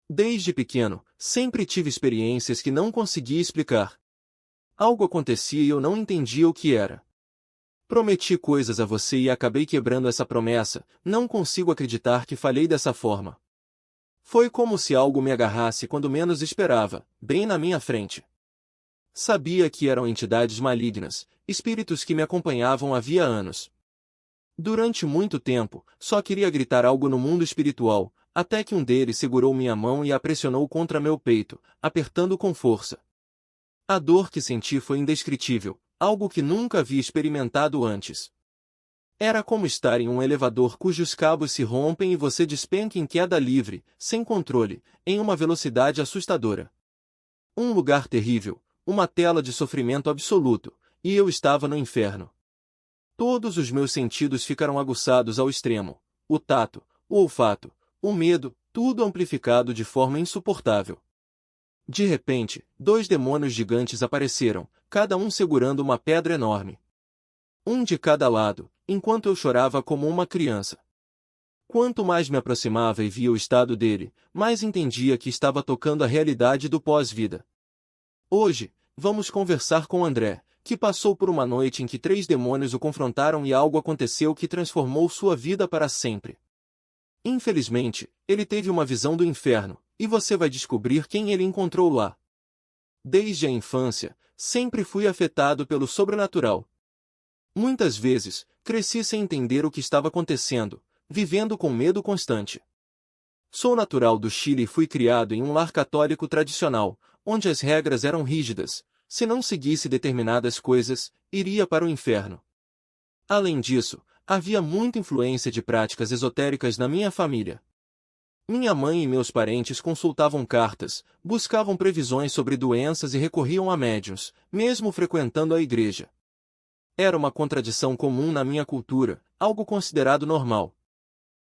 Desde pequeno, sempre tive experiências que não conseguia explicar. Algo acontecia e eu não entendia o que era. Prometi coisas a você e acabei quebrando essa promessa, não consigo acreditar que falhei dessa forma. Foi como se algo me agarrasse quando menos esperava, bem na minha frente. Sabia que eram entidades malignas, espíritos que me acompanhavam havia anos. Durante muito tempo, só queria gritar algo no mundo espiritual, até que um deles segurou minha mão e a pressionou contra meu peito, apertando com força. A dor que senti foi indescritível, algo que nunca havia experimentado antes. Era como estar em um elevador cujos cabos se rompem e você despenca em queda livre, sem controle, em uma velocidade assustadora. Um lugar terrível, uma tela de sofrimento absoluto, e eu estava no inferno. Todos os meus sentidos ficaram aguçados ao extremo: o tato, o olfato, o medo, tudo amplificado de forma insuportável. De repente, 2 demônios gigantes apareceram, cada um segurando uma pedra enorme. Um de cada lado, enquanto eu chorava como uma criança. Quanto mais me aproximava e via o estado dele, mais entendia que estava tocando a realidade do pós-vida. Hoje, vamos conversar com André, que passou por uma noite em que 3 demônios o confrontaram e algo aconteceu que transformou sua vida para sempre. Infelizmente, ele teve uma visão do inferno, e você vai descobrir quem ele encontrou lá. Desde a infância, sempre fui afetado pelo sobrenatural. Muitas vezes, cresci sem entender o que estava acontecendo, vivendo com medo constante. Sou natural do Chile e fui criado em um lar católico tradicional, onde as regras eram rígidas. Se não seguisse determinadas coisas, iria para o inferno. Além disso, havia muita influência de práticas esotéricas na minha família. Minha mãe e meus parentes consultavam cartas, buscavam previsões sobre doenças e recorriam a médiuns, mesmo frequentando a igreja. Era uma contradição comum na minha cultura, algo considerado normal.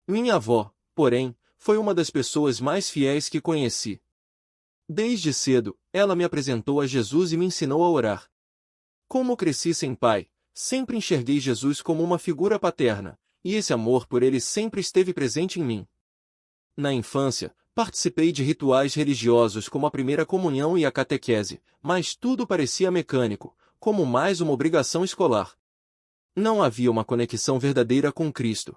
Minha avó, porém, foi uma das pessoas mais fiéis que conheci. Desde cedo, ela me apresentou a Jesus e me ensinou a orar. Como cresci sem pai, sempre enxerguei Jesus como uma figura paterna, e esse amor por ele sempre esteve presente em mim. Na infância, participei de rituais religiosos como a primeira comunhão e a catequese, mas tudo parecia mecânico, como mais uma obrigação escolar. Não havia uma conexão verdadeira com Cristo.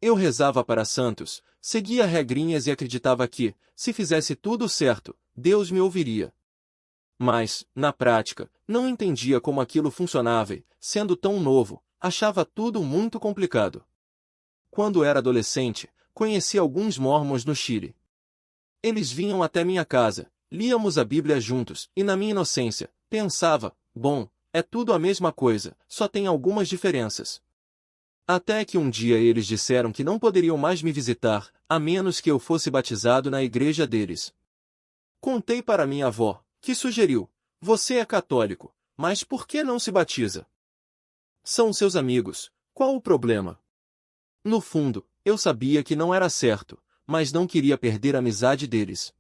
Eu rezava para santos, seguia regrinhas e acreditava que, se fizesse tudo certo, Deus me ouviria. Mas, na prática, não entendia como aquilo funcionava e, sendo tão novo, achava tudo muito complicado. Quando era adolescente, conheci alguns mormons no Chile. Eles vinham até minha casa, líamos a Bíblia juntos, e na minha inocência, pensava, bom, é tudo a mesma coisa, só tem algumas diferenças. Até que um dia eles disseram que não poderiam mais me visitar, a menos que eu fosse batizado na igreja deles. Contei para minha avó, que sugeriu: você é católico, mas por que não se batiza? São seus amigos, qual o problema? No fundo, eu sabia que não era certo, mas não queria perder a amizade deles.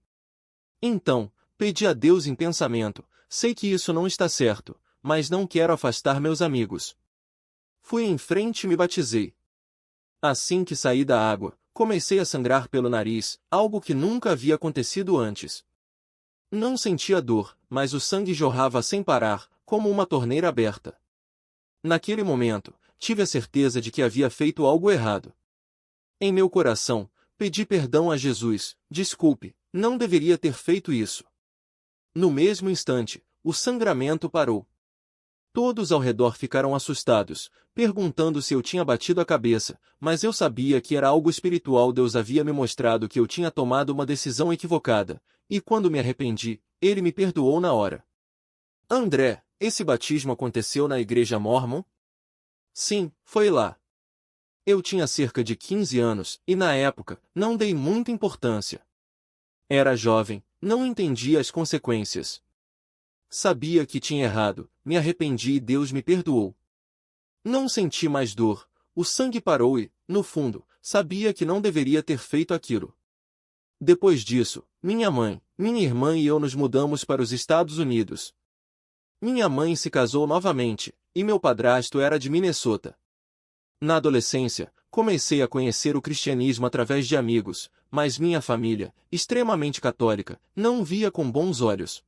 Então, pedi a Deus em pensamento: sei que isso não está certo, mas não quero afastar meus amigos. Fui em frente e me batizei. Assim que saí da água, comecei a sangrar pelo nariz, algo que nunca havia acontecido antes. Não sentia dor, mas o sangue jorrava sem parar, como uma torneira aberta. Naquele momento, tive a certeza de que havia feito algo errado. Em meu coração, pedi perdão a Jesus: desculpe, não deveria ter feito isso. No mesmo instante, o sangramento parou. Todos ao redor ficaram assustados, perguntando se eu tinha batido a cabeça, mas eu sabia que era algo espiritual. Deus havia me mostrado que eu tinha tomado uma decisão equivocada, e quando me arrependi, ele me perdoou na hora. André, esse batismo aconteceu na igreja Mórmon? Sim, foi lá. Eu tinha cerca de 15 anos, e na época, não dei muita importância. Era jovem, não entendia as consequências. Sabia que tinha errado, me arrependi e Deus me perdoou. Não senti mais dor, o sangue parou e, no fundo, sabia que não deveria ter feito aquilo. Depois disso, minha mãe, minha irmã e eu nos mudamos para os Estados Unidos. Minha mãe se casou novamente, e meu padrasto era de Minnesota. Na adolescência, Comecei a conhecer o cristianismo através de amigos, mas minha família, extremamente católica, não o via com bons olhos.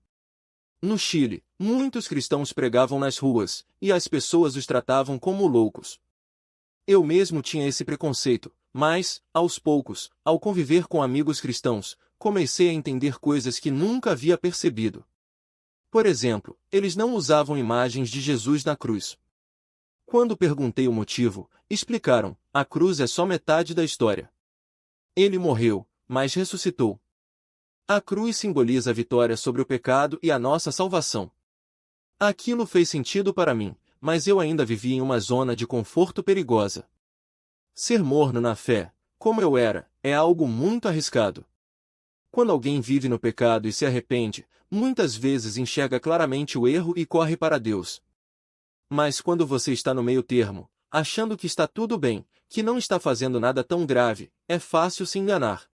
No Chile, muitos cristãos pregavam nas ruas, e as pessoas os tratavam como loucos. Eu mesmo tinha esse preconceito, mas, aos poucos, ao conviver com amigos cristãos, comecei a entender coisas que nunca havia percebido. Por exemplo, eles não usavam imagens de Jesus na cruz. Quando perguntei o motivo, explicaram: a cruz é só metade da história. Ele morreu, mas ressuscitou. A cruz simboliza a vitória sobre o pecado e a nossa salvação. Aquilo fez sentido para mim, mas eu ainda vivia em uma zona de conforto perigosa. Ser morno na fé, como eu era, é algo muito arriscado. Quando alguém vive no pecado e se arrepende, muitas vezes enxerga claramente o erro e corre para Deus. Mas quando você está no meio termo, achando que está tudo bem, que não está fazendo nada tão grave, é fácil se enganar.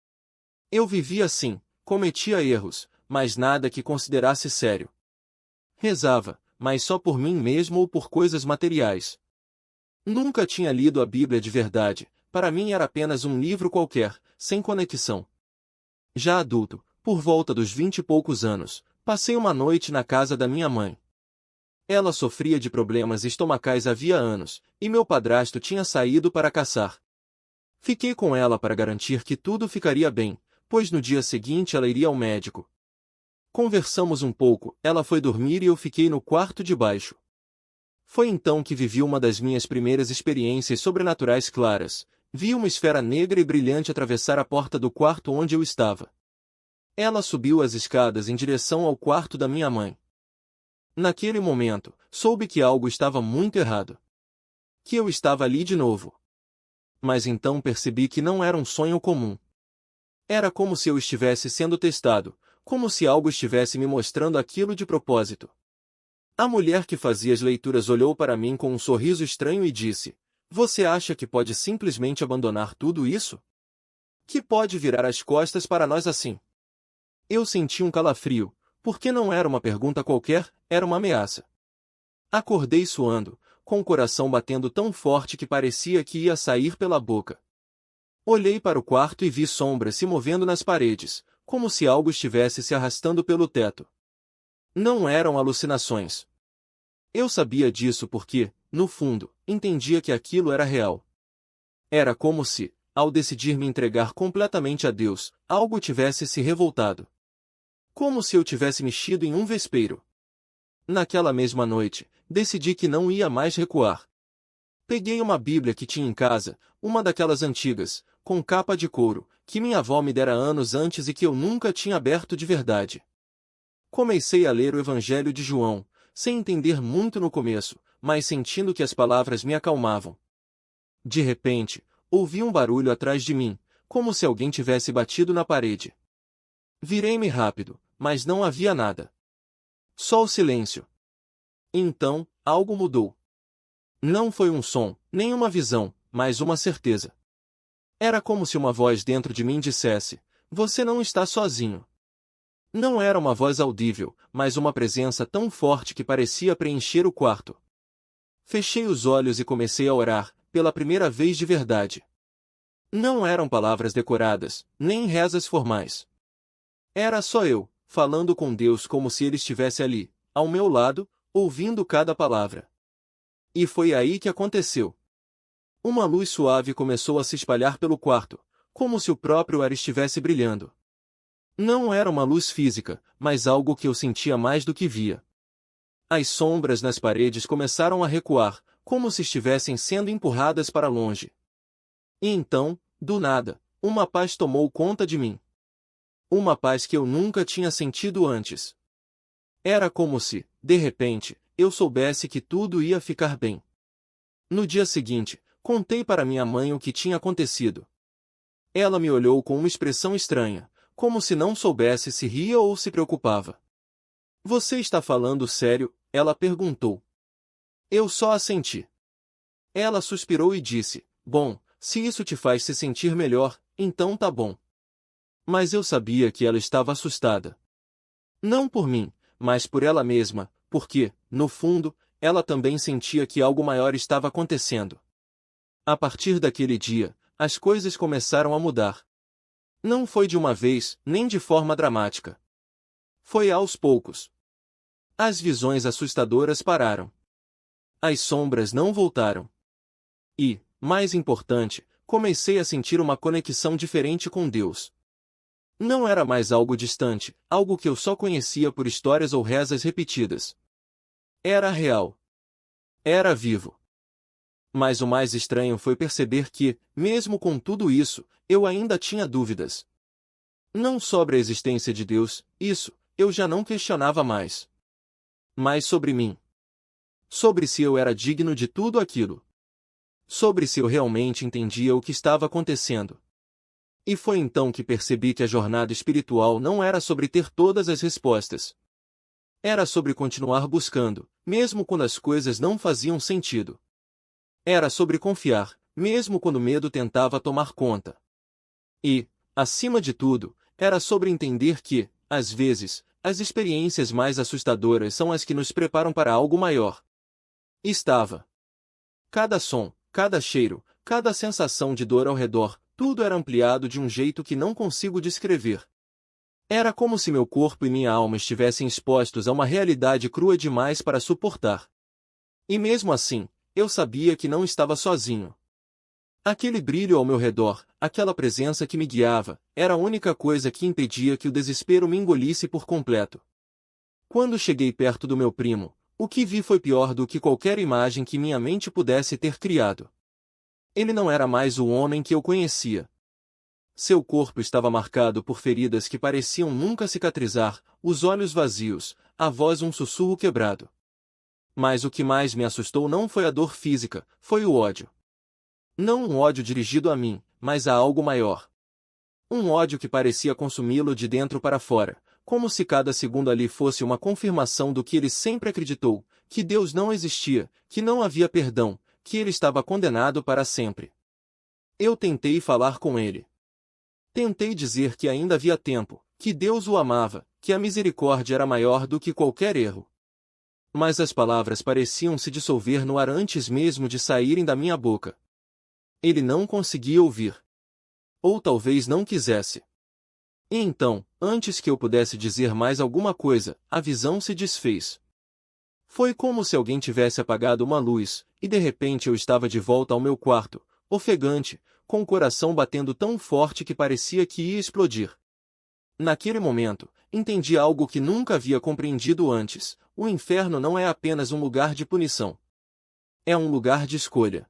Eu vivia assim, cometia erros, mas nada que considerasse sério. Rezava, mas só por mim mesmo ou por coisas materiais. Nunca tinha lido a Bíblia de verdade, para mim era apenas um livro qualquer, sem conexão. Já adulto, por volta dos 20 e poucos anos, passei uma noite na casa da minha mãe. Ela sofria de problemas estomacais havia anos, e meu padrasto tinha saído para caçar. Fiquei com ela para garantir que tudo ficaria bem, pois no dia seguinte ela iria ao médico. Conversamos um pouco, ela foi dormir e eu fiquei no quarto de baixo. Foi então que vivi uma das minhas primeiras experiências sobrenaturais claras. Vi uma esfera negra e brilhante atravessar a porta do quarto onde eu estava. Ela subiu as escadas em direção ao quarto da minha mãe. Naquele momento, soube que algo estava muito errado. Que eu estava ali de novo. Mas então percebi que não era um sonho comum. Era como se eu estivesse sendo testado, como se algo estivesse me mostrando aquilo de propósito. A mulher que fazia as leituras olhou para mim com um sorriso estranho e disse: "Você acha que pode simplesmente abandonar tudo isso? Que pode virar as costas para nós assim?" Eu senti um calafrio, porque não era uma pergunta qualquer, era uma ameaça. Acordei suando, com o coração batendo tão forte que parecia que ia sair pela boca. Olhei para o quarto e vi sombras se movendo nas paredes, como se algo estivesse se arrastando pelo teto. Não eram alucinações. Eu sabia disso porque, no fundo, entendia que aquilo era real. Era como se, ao decidir me entregar completamente a Deus, algo tivesse se revoltado. Como se eu tivesse mexido em um vespeiro. Naquela mesma noite, decidi que não ia mais recuar. Peguei uma Bíblia que tinha em casa, uma daquelas antigas, com capa de couro, que minha avó me dera anos antes e que eu nunca tinha aberto de verdade. Comecei a ler o Evangelho de João, sem entender muito no começo, mas sentindo que as palavras me acalmavam. De repente, ouvi um barulho atrás de mim, como se alguém tivesse batido na parede. Virei-me rápido, mas não havia nada. Só o silêncio. Então, algo mudou. Não foi um som, nem uma visão, mas uma certeza. Era como se uma voz dentro de mim dissesse: "Você não está sozinho." Não era uma voz audível, mas uma presença tão forte que parecia preencher o quarto. Fechei os olhos e comecei a orar, pela primeira vez de verdade. Não eram palavras decoradas, nem rezas formais. Era só eu, falando com Deus como se Ele estivesse ali, ao meu lado, ouvindo cada palavra. E foi aí que aconteceu. Uma luz suave começou a se espalhar pelo quarto, como se o próprio ar estivesse brilhando. Não era uma luz física, mas algo que eu sentia mais do que via. As sombras nas paredes começaram a recuar, como se estivessem sendo empurradas para longe. E então, do nada, uma paz tomou conta de mim. Uma paz que eu nunca tinha sentido antes. Era como se, de repente, eu soubesse que tudo ia ficar bem. No dia seguinte, contei para minha mãe o que tinha acontecido. Ela me olhou com uma expressão estranha, como se não soubesse se ria ou se preocupava. "Você está falando sério?" ela perguntou. Eu só assenti. Ela suspirou e disse: "Bom, se isso te faz se sentir melhor, então tá bom." Mas eu sabia que ela estava assustada. Não por mim, mas por ela mesma, porque, no fundo, ela também sentia que algo maior estava acontecendo. A partir daquele dia, as coisas começaram a mudar. Não foi de uma vez, nem de forma dramática. Foi aos poucos. As visões assustadoras pararam. As sombras não voltaram. E, mais importante, comecei a sentir uma conexão diferente com Deus. Não era mais algo distante, algo que eu só conhecia por histórias ou rezas repetidas. Era real. Era vivo. Mas o mais estranho foi perceber que, mesmo com tudo isso, eu ainda tinha dúvidas. Não sobre a existência de Deus, isso, eu já não questionava mais. Mas sobre mim. Sobre se eu era digno de tudo aquilo. Sobre se eu realmente entendia o que estava acontecendo. E foi então que percebi que a jornada espiritual não era sobre ter todas as respostas. Era sobre continuar buscando, mesmo quando as coisas não faziam sentido. Era sobre confiar, mesmo quando o medo tentava tomar conta. E, acima de tudo, era sobre entender que, às vezes, as experiências mais assustadoras são as que nos preparam para algo maior. Estava. Cada som, cada cheiro, cada sensação de dor ao redor, tudo era ampliado de um jeito que não consigo descrever. Era como se meu corpo e minha alma estivessem expostos a uma realidade crua demais para suportar. E mesmo assim, eu sabia que não estava sozinho. Aquele brilho ao meu redor, aquela presença que me guiava, era a única coisa que impedia que o desespero me engolisse por completo. Quando cheguei perto do meu primo, o que vi foi pior do que qualquer imagem que minha mente pudesse ter criado. Ele não era mais o homem que eu conhecia. Seu corpo estava marcado por feridas que pareciam nunca cicatrizar, os olhos vazios, a voz um sussurro quebrado. Mas o que mais me assustou não foi a dor física, foi o ódio. Não um ódio dirigido a mim, mas a algo maior. Um ódio que parecia consumi-lo de dentro para fora, como se cada segundo ali fosse uma confirmação do que ele sempre acreditou, que Deus não existia, que não havia perdão, que ele estava condenado para sempre. Eu tentei falar com ele. Tentei dizer que ainda havia tempo, que Deus o amava, que a misericórdia era maior do que qualquer erro. Mas as palavras pareciam se dissolver no ar antes mesmo de saírem da minha boca. Ele não conseguia ouvir. Ou talvez não quisesse. E então, antes que eu pudesse dizer mais alguma coisa, a visão se desfez. Foi como se alguém tivesse apagado uma luz, e de repente eu estava de volta ao meu quarto, ofegante, com o coração batendo tão forte que parecia que ia explodir. Naquele momento, entendi algo que nunca havia compreendido antes: o inferno não é apenas um lugar de punição. É um lugar de escolha.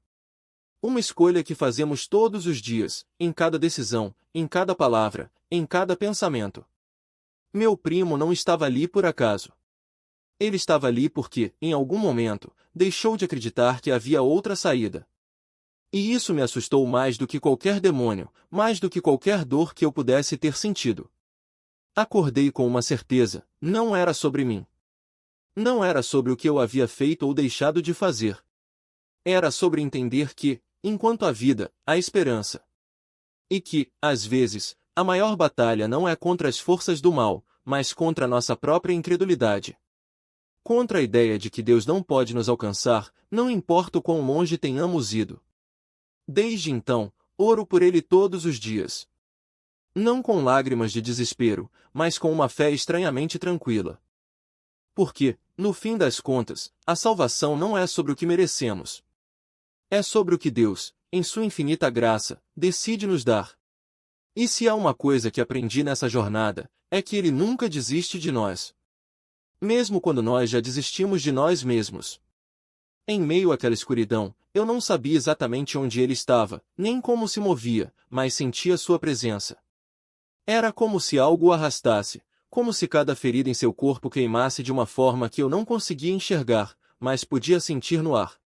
Uma escolha que fazemos todos os dias, em cada decisão, em cada palavra, em cada pensamento. Meu primo não estava ali por acaso. Ele estava ali porque, em algum momento, deixou de acreditar que havia outra saída. E isso me assustou mais do que qualquer demônio, mais do que qualquer dor que eu pudesse ter sentido. Acordei com uma certeza: não era sobre mim. Não era sobre o que eu havia feito ou deixado de fazer. Era sobre entender que, enquanto há vida, há esperança. E que, às vezes, a maior batalha não é contra as forças do mal, mas contra a nossa própria incredulidade. Contra a ideia de que Deus não pode nos alcançar, não importa o quão longe tenhamos ido. Desde então, oro por ele todos os dias. Não com lágrimas de desespero, mas com uma fé estranhamente tranquila. Porque, no fim das contas, a salvação não é sobre o que merecemos. É sobre o que Deus, em sua infinita graça, decide nos dar. E se há uma coisa que aprendi nessa jornada, é que Ele nunca desiste de nós. Mesmo quando nós já desistimos de nós mesmos. Em meio àquela escuridão, eu não sabia exatamente onde Ele estava, nem como se movia, mas sentia sua presença. Era como se algo o arrastasse, como se cada ferida em seu corpo queimasse de uma forma que eu não conseguia enxergar, mas podia sentir no ar.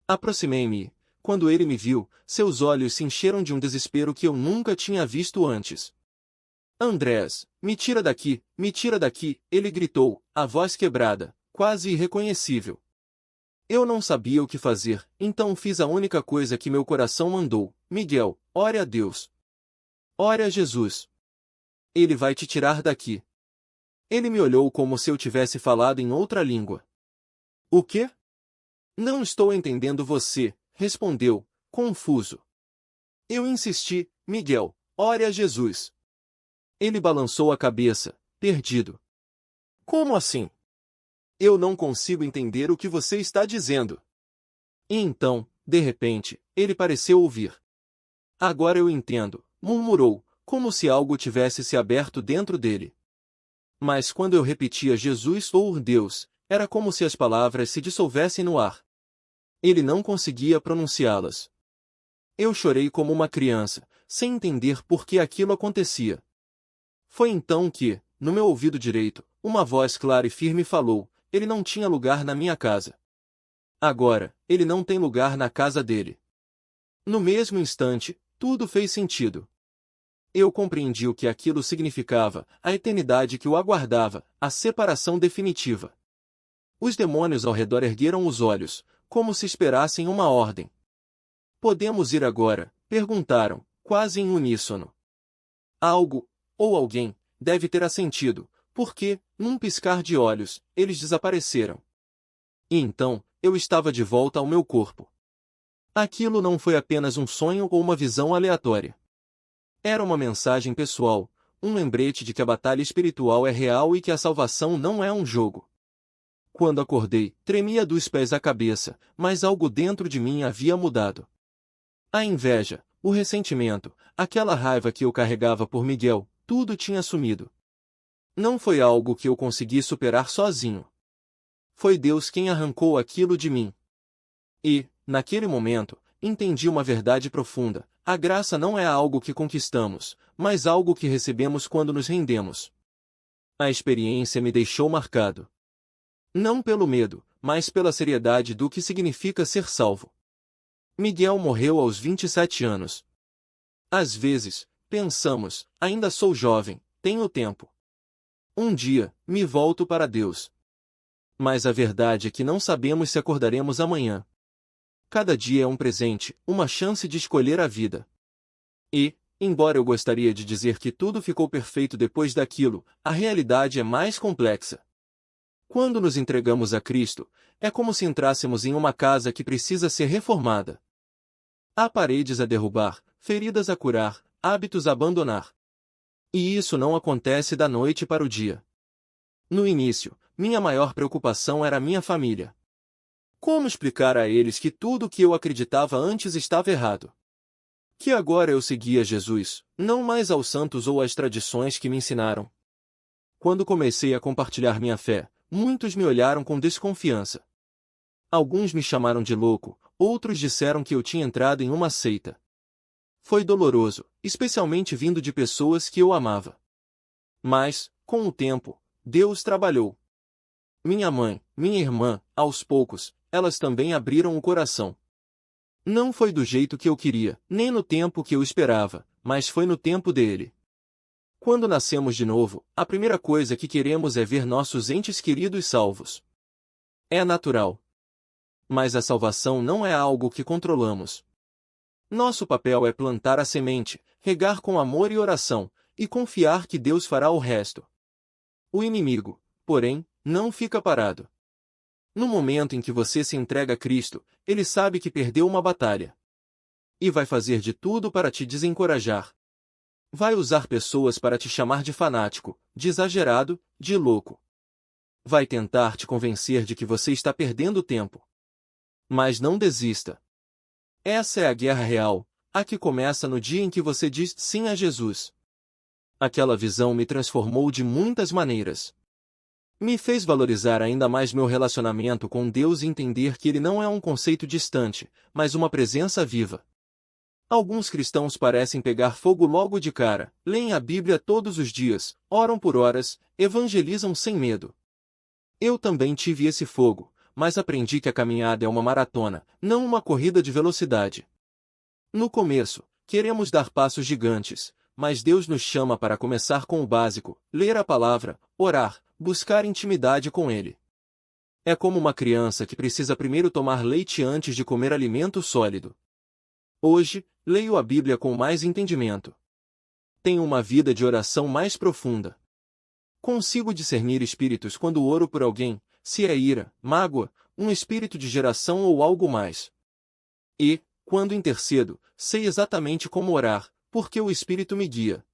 Aproximei-me e, quando ele me viu, seus olhos se encheram de um desespero que eu nunca tinha visto antes. Andrés, me tira daqui, ele gritou, a voz quebrada, quase irreconhecível. Eu não sabia o que fazer, então fiz a única coisa que meu coração mandou: Miguel, ore a Deus. Ore a Jesus. Ele vai te tirar daqui. Ele me olhou como se eu tivesse falado em outra língua. O quê? Não estou entendendo você, respondeu, confuso. Eu insisti: Miguel, ore a Jesus. Ele balançou a cabeça, perdido. Como assim? Eu não consigo entender o que você está dizendo. E então, de repente, ele pareceu ouvir. Agora eu entendo, murmurou, como se algo tivesse se aberto dentro dele. Mas quando eu repetia Jesus ou Deus, era como se as palavras se dissolvessem no ar. Ele não conseguia pronunciá-las. Eu chorei como uma criança, sem entender por que aquilo acontecia. Foi então que, no meu ouvido direito, uma voz clara e firme falou: ele não tinha lugar na minha casa. Agora, ele não tem lugar na casa dele. No mesmo instante, tudo fez sentido. Eu compreendi o que aquilo significava, a eternidade que o aguardava, a separação definitiva. Os demônios ao redor ergueram os olhos, como se esperassem uma ordem. Podemos ir agora? Perguntaram, quase em uníssono. Algo, ou alguém, deve ter assentido, porque, num piscar de olhos, eles desapareceram. E então, eu estava de volta ao meu corpo. Aquilo não foi apenas um sonho ou uma visão aleatória. Era uma mensagem pessoal, um lembrete de que a batalha espiritual é real e que a salvação não é um jogo. Quando acordei, tremia dos pés à cabeça, mas algo dentro de mim havia mudado. A inveja, o ressentimento, aquela raiva que eu carregava por Miguel, tudo tinha sumido. Não foi algo que eu consegui superar sozinho. Foi Deus quem arrancou aquilo de mim. E, naquele momento, entendi uma verdade profunda: a graça não é algo que conquistamos, mas algo que recebemos quando nos rendemos. A experiência me deixou marcado. Não pelo medo, mas pela seriedade do que significa ser salvo. Miguel morreu aos 27 anos. Às vezes, pensamos: ainda sou jovem, tenho tempo. Um dia, me volto para Deus. Mas a verdade é que não sabemos se acordaremos amanhã. Cada dia é um presente, uma chance de escolher a vida. E, embora eu gostaria de dizer que tudo ficou perfeito depois daquilo, a realidade é mais complexa. Quando nos entregamos a Cristo, é como se entrássemos em uma casa que precisa ser reformada. Há paredes a derrubar, feridas a curar, hábitos a abandonar. E isso não acontece da noite para o dia. No início, minha maior preocupação era minha família. Como explicar a eles que tudo o que eu acreditava antes estava errado? Que agora eu seguia Jesus, não mais aos santos ou às tradições que me ensinaram. Quando comecei a compartilhar minha fé, muitos me olharam com desconfiança. Alguns me chamaram de louco, outros disseram que eu tinha entrado em uma seita. Foi doloroso, especialmente vindo de pessoas que eu amava. Mas, com o tempo, Deus trabalhou. Minha mãe, minha irmã, aos poucos, elas também abriram o coração. Não foi do jeito que eu queria, nem no tempo que eu esperava, mas foi no tempo dele. Quando nascemos de novo, a primeira coisa que queremos é ver nossos entes queridos salvos. É natural. Mas a salvação não é algo que controlamos. Nosso papel é plantar a semente, regar com amor e oração, e confiar que Deus fará o resto. O inimigo, porém, não fica parado. No momento em que você se entrega a Cristo, ele sabe que perdeu uma batalha. E vai fazer de tudo para te desencorajar. Vai usar pessoas para te chamar de fanático, de exagerado, de louco. Vai tentar te convencer de que você está perdendo tempo. Mas não desista. Essa é a guerra real, a que começa no dia em que você diz sim a Jesus. Aquela visão me transformou de muitas maneiras. Me fez valorizar ainda mais meu relacionamento com Deus e entender que Ele não é um conceito distante, mas uma presença viva. Alguns cristãos parecem pegar fogo logo de cara, leem a Bíblia todos os dias, oram por horas, evangelizam sem medo. Eu também tive esse fogo, mas aprendi que a caminhada é uma maratona, não uma corrida de velocidade. No começo, queremos dar passos gigantes, mas Deus nos chama para começar com o básico: ler a palavra, orar, buscar intimidade com Ele. É como uma criança que precisa primeiro tomar leite antes de comer alimento sólido. Hoje, leio a Bíblia com mais entendimento. Tenho uma vida de oração mais profunda. Consigo discernir espíritos quando oro por alguém, se é ira, mágoa, um espírito de geração ou algo mais. E, quando intercedo, sei exatamente como orar, porque o Espírito me guia.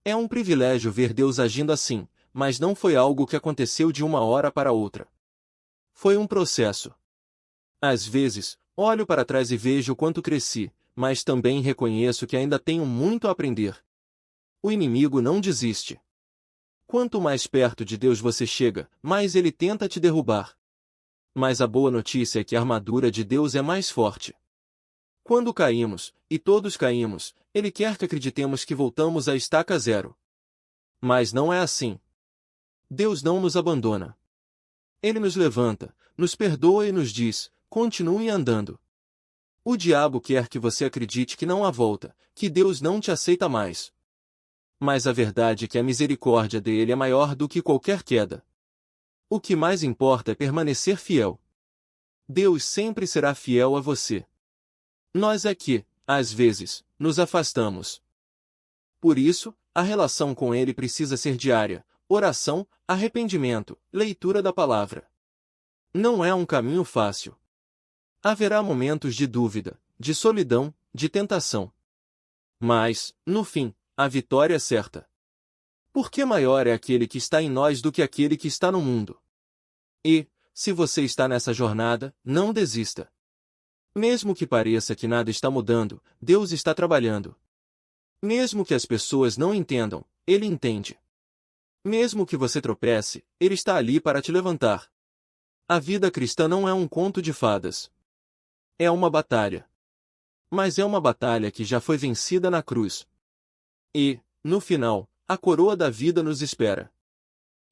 É um privilégio ver Deus agindo assim, mas não foi algo que aconteceu de uma hora para outra. Foi um processo. Às vezes, olho para trás e vejo o quanto cresci, mas também reconheço que ainda tenho muito a aprender. O inimigo não desiste. Quanto mais perto de Deus você chega, mais ele tenta te derrubar. Mas a boa notícia é que a armadura de Deus é mais forte. Quando caímos, e todos caímos, ele quer que acreditemos que voltamos à estaca zero. Mas não é assim. Deus não nos abandona. Ele nos levanta, nos perdoa e nos diz: continue andando. O diabo quer que você acredite que não há volta, que Deus não te aceita mais. Mas a verdade é que a misericórdia dele é maior do que qualquer queda. O que mais importa é permanecer fiel. Deus sempre será fiel a você. Nós é que, às vezes, nos afastamos. Por isso, a relação com ele precisa ser diária: oração, arrependimento, leitura da palavra. Não é um caminho fácil. Haverá momentos de dúvida, de solidão, de tentação. Mas, no fim, a vitória é certa. Porque maior é aquele que está em nós do que aquele que está no mundo. E, se você está nessa jornada, não desista. Mesmo que pareça que nada está mudando, Deus está trabalhando. Mesmo que as pessoas não entendam, Ele entende. Mesmo que você tropece, Ele está ali para te levantar. A vida cristã não é um conto de fadas. É uma batalha. Mas é uma batalha que já foi vencida na cruz. E, no final, a coroa da vida nos espera.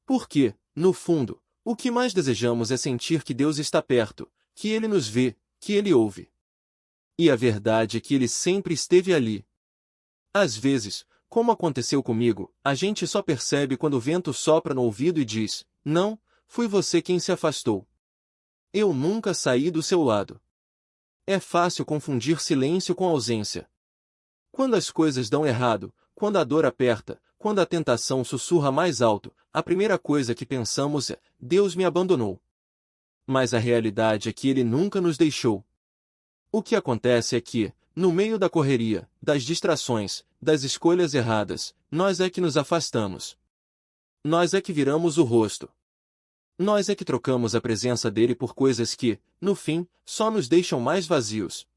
Porque, no fundo, o que mais desejamos é sentir que Deus está perto, que Ele nos vê, que Ele ouve. E a verdade é que Ele sempre esteve ali. Às vezes, como aconteceu comigo, a gente só percebe quando o vento sopra no ouvido e diz: não, fui você quem se afastou. Eu nunca saí do seu lado. É fácil confundir silêncio com ausência. Quando as coisas dão errado, quando a dor aperta, quando a tentação sussurra mais alto, a primeira coisa que pensamos é: Deus me abandonou. Mas a realidade é que Ele nunca nos deixou. O que acontece é que, no meio da correria, das distrações, das escolhas erradas, nós é que nos afastamos. Nós é que viramos o rosto. Nós é que trocamos a presença dele por coisas que, no fim, só nos deixam mais vazios.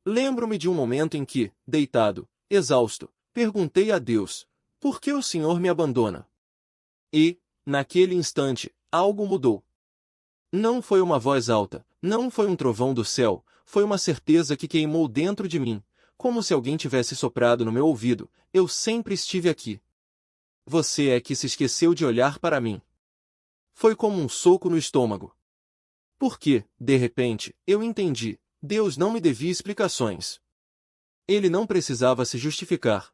Lembro-me de um momento em que, deitado, exausto, perguntei a Deus: por que o Senhor me abandona? E, naquele instante, algo mudou. Não foi uma voz alta, não foi um trovão do céu, foi uma certeza que queimou dentro de mim, como se alguém tivesse soprado no meu ouvido: eu sempre estive aqui. Você é que se esqueceu de olhar para mim. Foi como um soco no estômago. Porque, de repente, eu entendi: Deus não me devia explicações. Ele não precisava se justificar.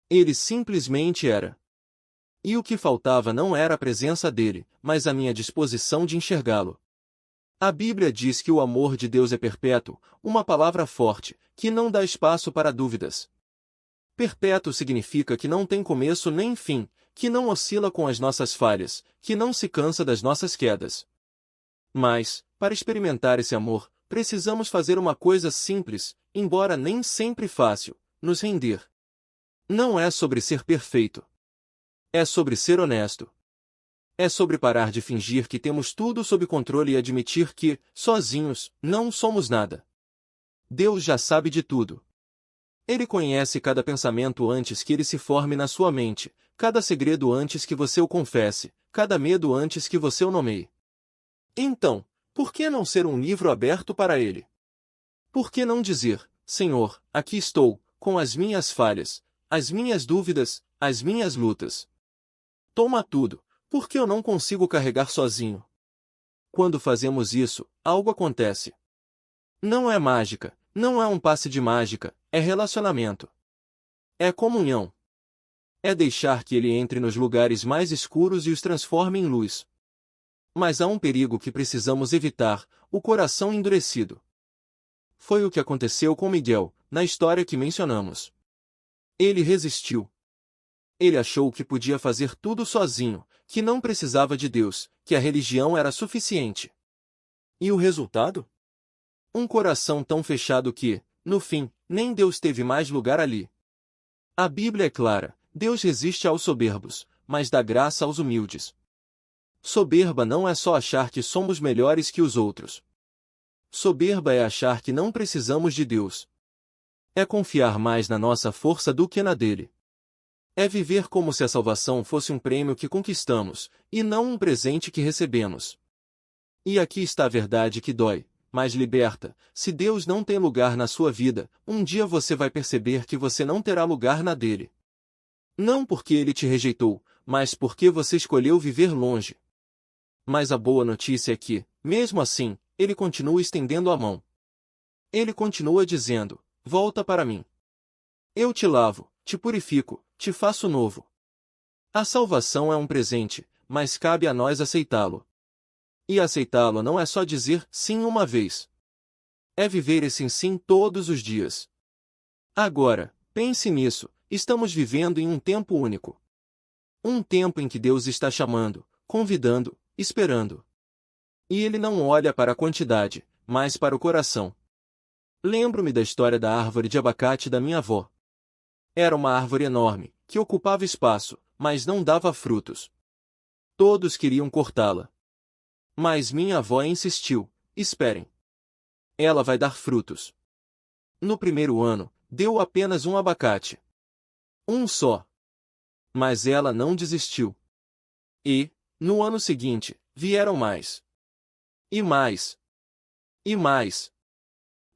Ele simplesmente era. E o que faltava não era a presença dele, mas a minha disposição de enxergá-lo. A Bíblia diz que o amor de Deus é perpétuo, uma palavra forte, que não dá espaço para dúvidas. Perpétuo significa que não tem começo nem fim, que não oscila com as nossas falhas, que não se cansa das nossas quedas. Mas, para experimentar esse amor, precisamos fazer uma coisa simples, embora nem sempre fácil: nos render. Não é sobre ser perfeito. É sobre ser honesto. É sobre parar de fingir que temos tudo sob controle e admitir que, sozinhos, não somos nada. Deus já sabe de tudo. Ele conhece cada pensamento antes que ele se forme na sua mente, cada segredo antes que você o confesse, cada medo antes que você o nomeie. Então, por que não ser um livro aberto para ele? Por que não dizer: Senhor, aqui estou, com as minhas falhas, as minhas dúvidas, as minhas lutas. Toma tudo, porque eu não consigo carregar sozinho. Quando fazemos isso, algo acontece. Não é mágica, não é um passe de mágica, é relacionamento. É comunhão. É deixar que ele entre nos lugares mais escuros e os transforme em luz. Mas há um perigo que precisamos evitar: o coração endurecido. Foi o que aconteceu com Miguel, na história que mencionamos. Ele resistiu. Ele achou que podia fazer tudo sozinho, que não precisava de Deus, que a religião era suficiente. E o resultado? Um coração tão fechado que, no fim, nem Deus teve mais lugar ali. A Bíblia é clara, Deus resiste aos soberbos, mas dá graça aos humildes. Soberba não é só achar que somos melhores que os outros. Soberba é achar que não precisamos de Deus. É confiar mais na nossa força do que na dele. É viver como se a salvação fosse um prêmio que conquistamos, e não um presente que recebemos. E aqui está a verdade que dói, mas liberta. Se Deus não tem lugar na sua vida, um dia você vai perceber que você não terá lugar na dele. Não porque ele te rejeitou, mas porque você escolheu viver longe. Mas a boa notícia é que, mesmo assim, ele continua estendendo a mão. Ele continua dizendo: volta para mim. Eu te lavo, te purifico, te faço novo. A salvação é um presente, mas cabe a nós aceitá-lo. E aceitá-lo não é só dizer sim uma vez. É viver esse sim todos os dias. Agora, pense nisso, estamos vivendo em um tempo único. Um tempo em que Deus está chamando, convidando, esperando. E ele não olha para a quantidade, mas para o coração. Lembro-me da história da árvore de abacate da minha avó. Era uma árvore enorme, que ocupava espaço, mas não dava frutos. Todos queriam cortá-la. Mas minha avó insistiu: esperem. Ela vai dar frutos. No primeiro ano, deu apenas um abacate. Um só. Mas ela não desistiu. E, no ano seguinte, vieram mais. E mais. E mais.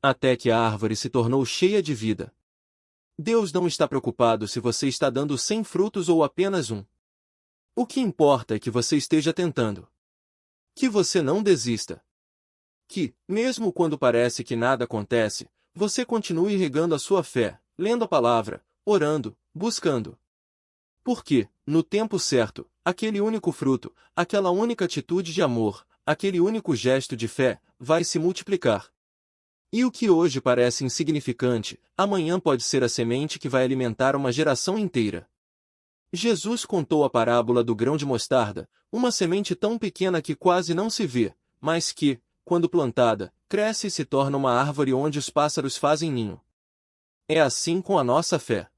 Até que a árvore se tornou cheia de vida. Deus não está preocupado se você está dando 100 frutos ou apenas um. O que importa é que você esteja tentando. Que você não desista. Que, mesmo quando parece que nada acontece, você continue regando a sua fé, lendo a palavra, orando, buscando. Porque, no tempo certo, aquele único fruto, aquela única atitude de amor, aquele único gesto de fé, vai se multiplicar. E o que hoje parece insignificante, amanhã pode ser a semente que vai alimentar uma geração inteira. Jesus contou a parábola do grão de mostarda, uma semente tão pequena que quase não se vê, mas que, quando plantada, cresce e se torna uma árvore onde os pássaros fazem ninho. É assim com a nossa fé.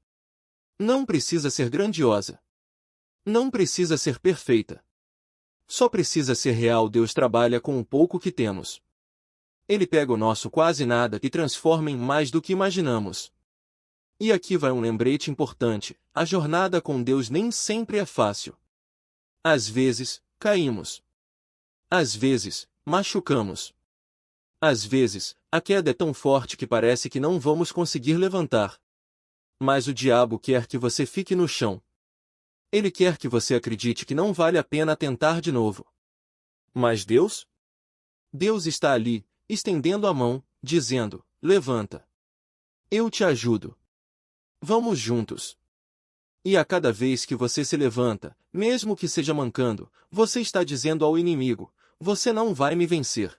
Não precisa ser grandiosa. Não precisa ser perfeita. Só precisa ser real. Deus trabalha com o pouco que temos. Ele pega o nosso quase nada e transforma em mais do que imaginamos. E aqui vai um lembrete importante: a jornada com Deus nem sempre é fácil. Às vezes, caímos. Às vezes, machucamos. Às vezes, a queda é tão forte que parece que não vamos conseguir levantar. Mas o diabo quer que você fique no chão. Ele quer que você acredite que não vale a pena tentar de novo. Mas Deus? Deus está ali, estendendo a mão, dizendo: levanta. Eu te ajudo. Vamos juntos. E a cada vez que você se levanta, mesmo que seja mancando, você está dizendo ao inimigo: você não vai me vencer.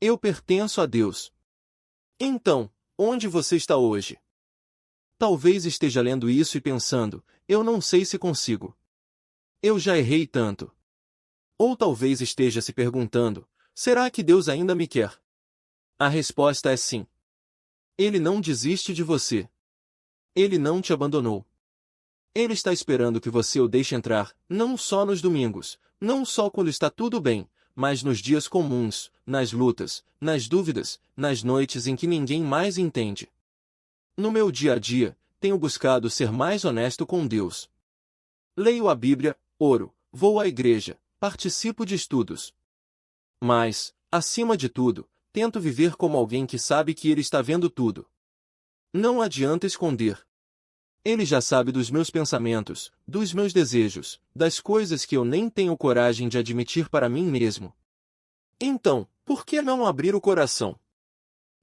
Eu pertenço a Deus. Então, onde você está hoje? Talvez esteja lendo isso e pensando: eu não sei se consigo. Eu já errei tanto. Ou talvez esteja se perguntando: será que Deus ainda me quer? A resposta é sim. Ele não desiste de você. Ele não te abandonou. Ele está esperando que você o deixe entrar, não só nos domingos, não só quando está tudo bem, mas nos dias comuns, nas lutas, nas dúvidas, nas noites em que ninguém mais entende. No meu dia a dia, tenho buscado ser mais honesto com Deus. Leio a Bíblia, oro, vou à igreja, participo de estudos. Mas, acima de tudo, tento viver como alguém que sabe que Ele está vendo tudo. Não adianta esconder. Ele já sabe dos meus pensamentos, dos meus desejos, das coisas que eu nem tenho coragem de admitir para mim mesmo. Então, por que não abrir o coração?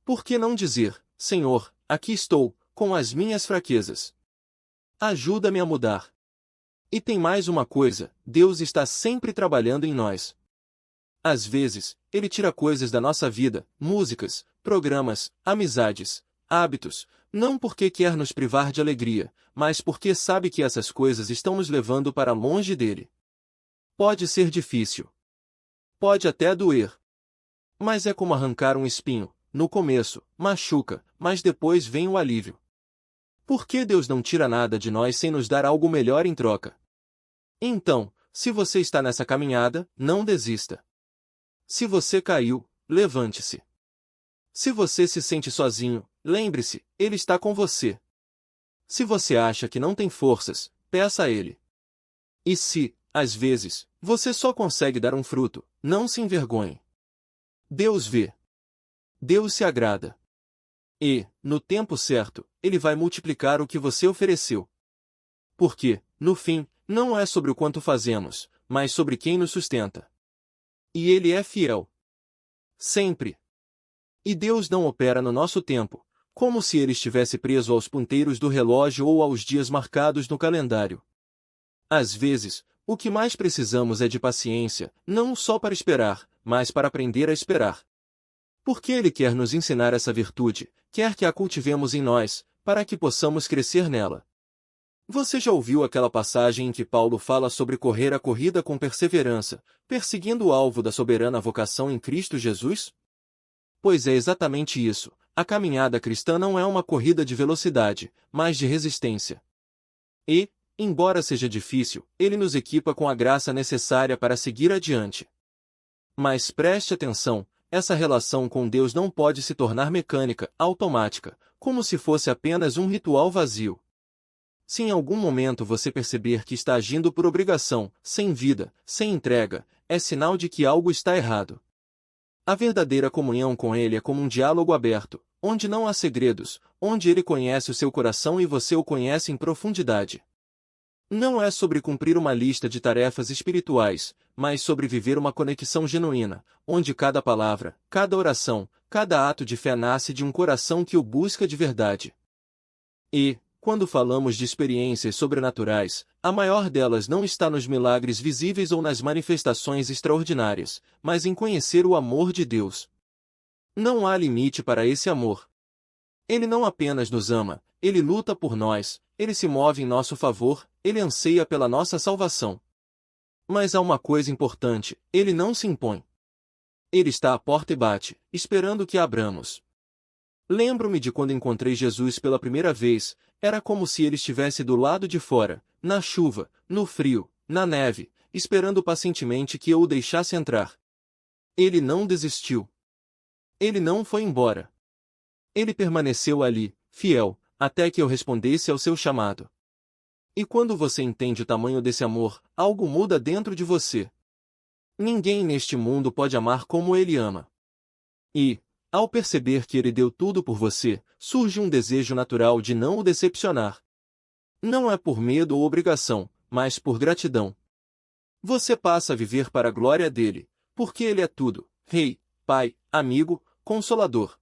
Por que não dizer: Senhor, aqui estou, com as minhas fraquezas. Ajuda-me a mudar. E tem mais uma coisa: Deus está sempre trabalhando em nós. Às vezes, Ele tira coisas da nossa vida, músicas, programas, amizades, hábitos, não porque quer nos privar de alegria, mas porque sabe que essas coisas estão nos levando para longe dele. Pode ser difícil. Pode até doer. Mas é como arrancar um espinho. no começo, machuca, mas depois vem o alívio. Por que Deus não tira nada de nós sem nos dar algo melhor em troca? Então, se você está nessa caminhada, não desista. Se você caiu, levante-se. Se você se sente sozinho, lembre-se, Ele está com você. Se você acha que não tem forças, peça a Ele. E se, às vezes, você só consegue dar um fruto, não se envergonhe. Deus vê. Deus se agrada. E, no tempo certo, Ele vai multiplicar o que você ofereceu. Porque, no fim, não é sobre o quanto fazemos, mas sobre quem nos sustenta. E Ele é fiel. Sempre. E Deus não opera no nosso tempo, como se Ele estivesse preso aos ponteiros do relógio ou aos dias marcados no calendário. Às vezes, o que mais precisamos é de paciência, não só para esperar, mas para aprender a esperar. Porque Ele quer nos ensinar essa virtude, quer que a cultivemos em nós, para que possamos crescer nela. Você já ouviu aquela passagem em que Paulo fala sobre correr a corrida com perseverança, perseguindo o alvo da soberana vocação em Cristo Jesus? Pois é exatamente isso, a caminhada cristã não é uma corrida de velocidade, mas de resistência. E, embora seja difícil, Ele nos equipa com a graça necessária para seguir adiante. Mas preste atenção, essa relação com Deus não pode se tornar mecânica, automática, como se fosse apenas um ritual vazio. Se em algum momento você perceber que está agindo por obrigação, sem vida, sem entrega, é sinal de que algo está errado. A verdadeira comunhão com Ele é como um diálogo aberto, onde não há segredos, onde Ele conhece o seu coração e você o conhece em profundidade. Não é sobre cumprir uma lista de tarefas espirituais, mas sobre viver uma conexão genuína, onde cada palavra, cada oração, cada ato de fé nasce de um coração que o busca de verdade. E, quando falamos de experiências sobrenaturais, a maior delas não está nos milagres visíveis ou nas manifestações extraordinárias, mas em conhecer o amor de Deus. Não há limite para esse amor. Ele não apenas nos ama, Ele luta por nós, Ele se move em nosso favor, Ele anseia pela nossa salvação. Mas há uma coisa importante, Ele não se impõe. Ele está à porta e bate, esperando que abramos. Lembro-me de quando encontrei Jesus pela primeira vez, era como se Ele estivesse do lado de fora, na chuva, no frio, na neve, esperando pacientemente que eu o deixasse entrar. Ele não desistiu. Ele não foi embora. Ele permaneceu ali, fiel, até que eu respondesse ao seu chamado. E quando você entende o tamanho desse amor, algo muda dentro de você. Ninguém neste mundo pode amar como Ele ama. E, ao perceber que Ele deu tudo por você, surge um desejo natural de não o decepcionar. Não é por medo ou obrigação, mas por gratidão. Você passa a viver para a glória dele, porque Ele é tudo, Rei, Pai, amigo, Consolador.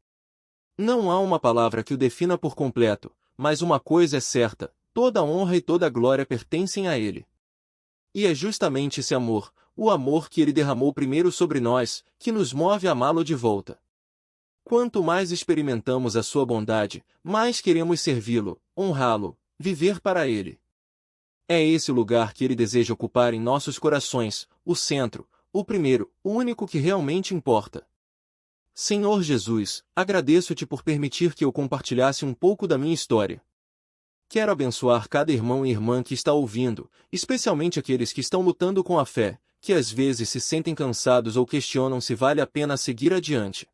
Não há uma palavra que o defina por completo, mas uma coisa é certa, toda honra e toda glória pertencem a Ele. E é justamente esse amor, o amor que Ele derramou primeiro sobre nós, que nos move a amá-lo de volta. Quanto mais experimentamos a sua bondade, mais queremos servi-lo, honrá-lo, viver para Ele. É esse o lugar que Ele deseja ocupar em nossos corações, o centro, o primeiro, o único que realmente importa. Senhor Jesus, agradeço-te por permitir que eu compartilhasse um pouco da minha história. Quero abençoar cada irmão e irmã que está ouvindo, especialmente aqueles que estão lutando com a fé, que às vezes se sentem cansados ou questionam se vale a pena seguir adiante.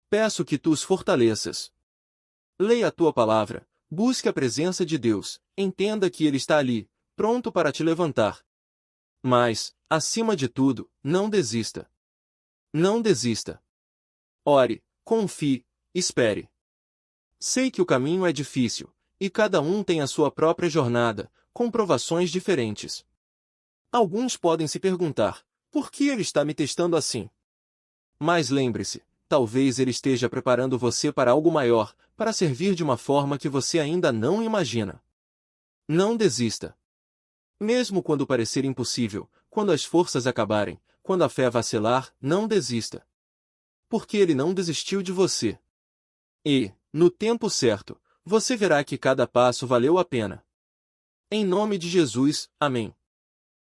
Peço que tu os fortaleças. Leia a tua palavra, busque a presença de Deus, entenda que Ele está ali, pronto para te levantar. Mas, acima de tudo, não desista. Não desista. Ore, confie, espere. Sei que o caminho é difícil, e cada um tem a sua própria jornada, com provações diferentes. Alguns podem se perguntar, por que Ele está me testando assim? Mas lembre-se, talvez Ele esteja preparando você para algo maior, para servir de uma forma que você ainda não imagina. Não desista. Mesmo quando parecer impossível, quando as forças acabarem, quando a fé vacilar, não desista. Porque Ele não desistiu de você. E, no tempo certo, você verá que cada passo valeu a pena. Em nome de Jesus, amém.